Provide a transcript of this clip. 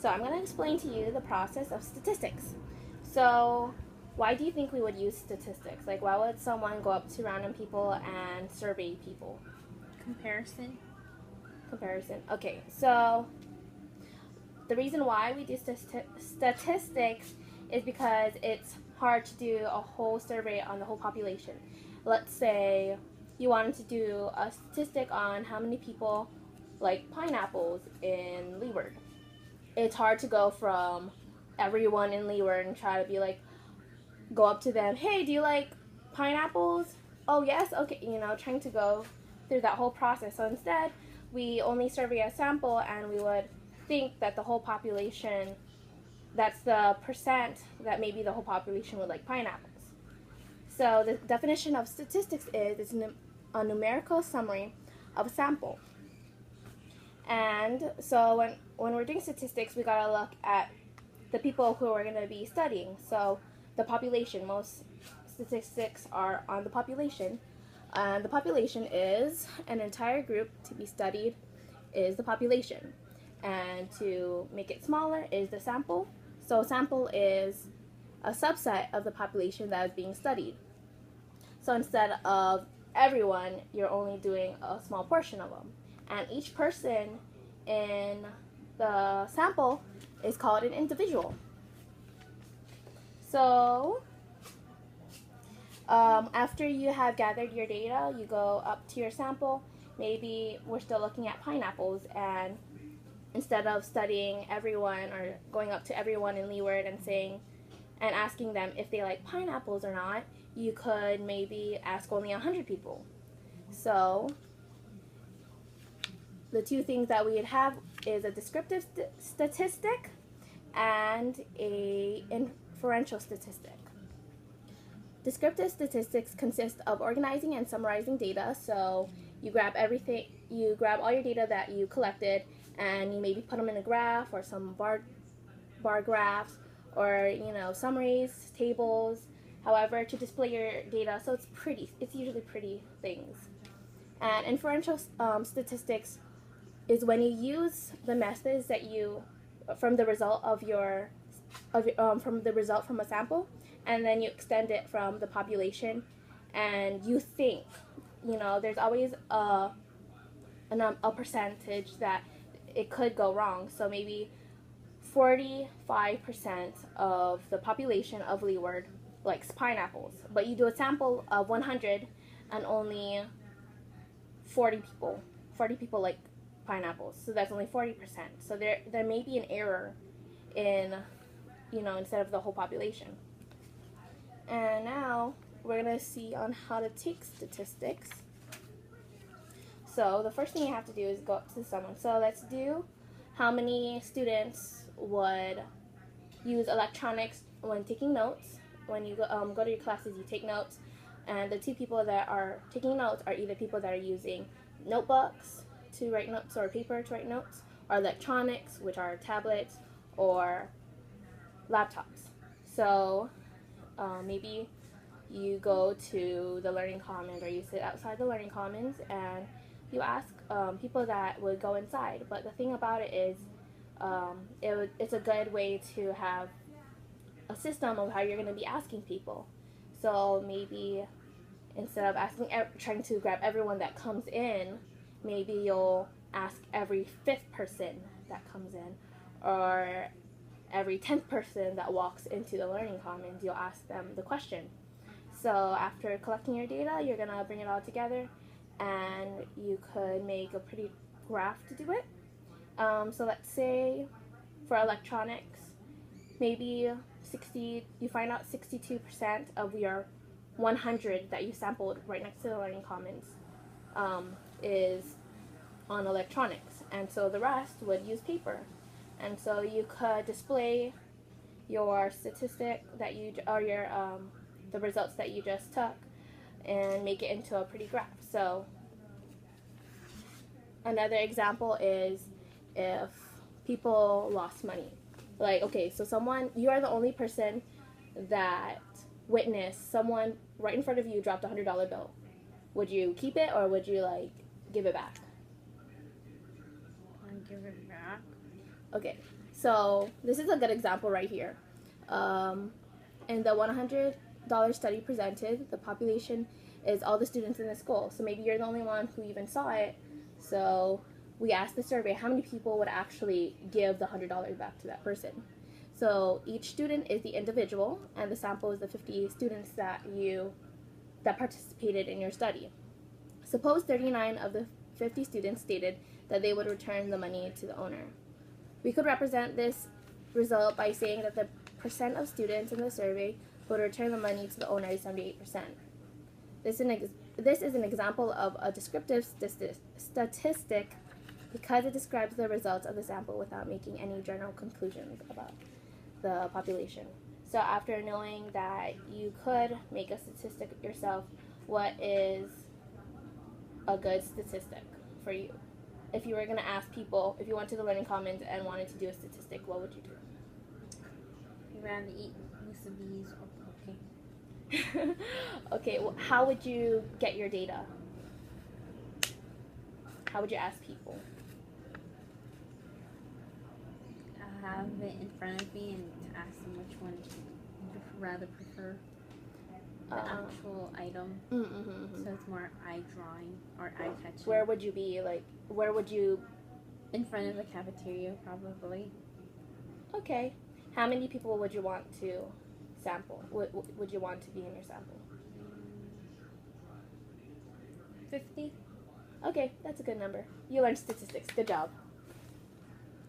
So I'm going to explain to you the process of statistics. So why do you think we would use statistics? Like, why would someone go up to random people and survey people? Comparison. Comparison. Okay, so the reason why we do statistics is because it's hard to do a whole survey on the whole population. Let's say you wanted to do a statistic on how many people like pineapples in Leeward. It's hard to go from everyone in Leeward and try to be like, go up to them, hey, do you like pineapples? Oh, yes, okay, trying to go through that whole process. So instead, we only survey a sample and we would think that the whole population, that's the percent that maybe the whole population would like pineapples. So the definition of statistics is it's a numerical summary of a sample. And so when we're doing statistics, we gotta look at the people who we're gonna be studying. So the population, most statistics are on the population. And the population is an entire group to be studied is the population. And to make it smaller is the sample. So a sample is a subset of the population that is being studied. So instead of everyone, you're only doing a small portion of them. And each person in the sample is called an individual. So after you have gathered your data, you go up to your sample. Maybe we're still looking at pineapples, and instead of studying everyone or going up to everyone in Leeward and asking them if they like pineapples or not, you could maybe ask only 100 people. So the two things that we would have is a descriptive statistic and a inferential statistic. Descriptive statistics consist of organizing and summarizing data. So you grab all your data that you collected, and you maybe put them in a graph or some bar graphs, or summaries, tables, however, to display your data. So it's usually pretty things. And inferential statistics is when you use the methods that you from the result from a sample, and then you extend it from the population, and you think, there's always a percentage that it could go wrong. So maybe 45% of the population of Leeward likes pineapples, but you do a sample of 100 and only 40 people like pineapples, so that's only 40%. So there may be an error in, instead of the whole population. And now we're going to see on how to take statistics. So the first thing you have to do is go up to someone. So let's do how many students would use electronics when taking notes. When you go to your classes, you take notes. And the two people that are taking notes are either people that are using notebooks to write notes or paper to write notes, or electronics, which are tablets or laptops. So maybe you go to the Learning Commons, or you sit outside the Learning Commons and you ask people that would go inside. But the thing about it is it's a good way to have a system of how you're going to be asking people. So maybe instead of trying to grab everyone that comes in, maybe you'll ask every 5th person that comes in, or every 10th person that walks into the Learning Commons, you'll ask them the question. So after collecting your data, you're going to bring it all together, and you could make a pretty graph to do it. So let's say for electronics, maybe you find out 62% of your 100 that you sampled right next to the Learning Commons is on electronics, and so the rest would use paper. And so you could display your statistic that the results that you just took, and make it into a pretty graph. So another example is if people lost money. Like, okay, so you are the only person that witnessed someone right in front of you dropped $100 bill. Would you keep it, or would you give it back? And give it back. Okay, so this is a good example right here. In the $100 study presented, the population is all the students in the school. So maybe you're the only one who even saw it. So we asked the survey how many people would actually give the $100 back to that person. So each student is the individual, and the sample is the 50 students that participated in your study. Suppose 39 of the 50 students stated that they would return the money to the owner. We could represent this result by saying that the percent of students in the survey who would return the money to the owner is 78%. This is an example of a descriptive statistic because it describes the results of the sample without making any general conclusions about the population. So after knowing that you could make a statistic yourself, what is a good statistic for you? If you were going to ask people, if you went to the Learning Commons and wanted to do a statistic, what would you do? You'd rather eat musubi's or poke. Okay, well, how would you get your data? How would you ask people? I have it in front of me and ask them which one you'd rather prefer. The actual item. So it's more eye drawing or eye catching. Where would you be? Like, where would you? In front of the cafeteria, probably. Okay. How many people would you want to sample? Would you want to be in your sample? 50. Okay, that's a good number. You learned statistics. Good job.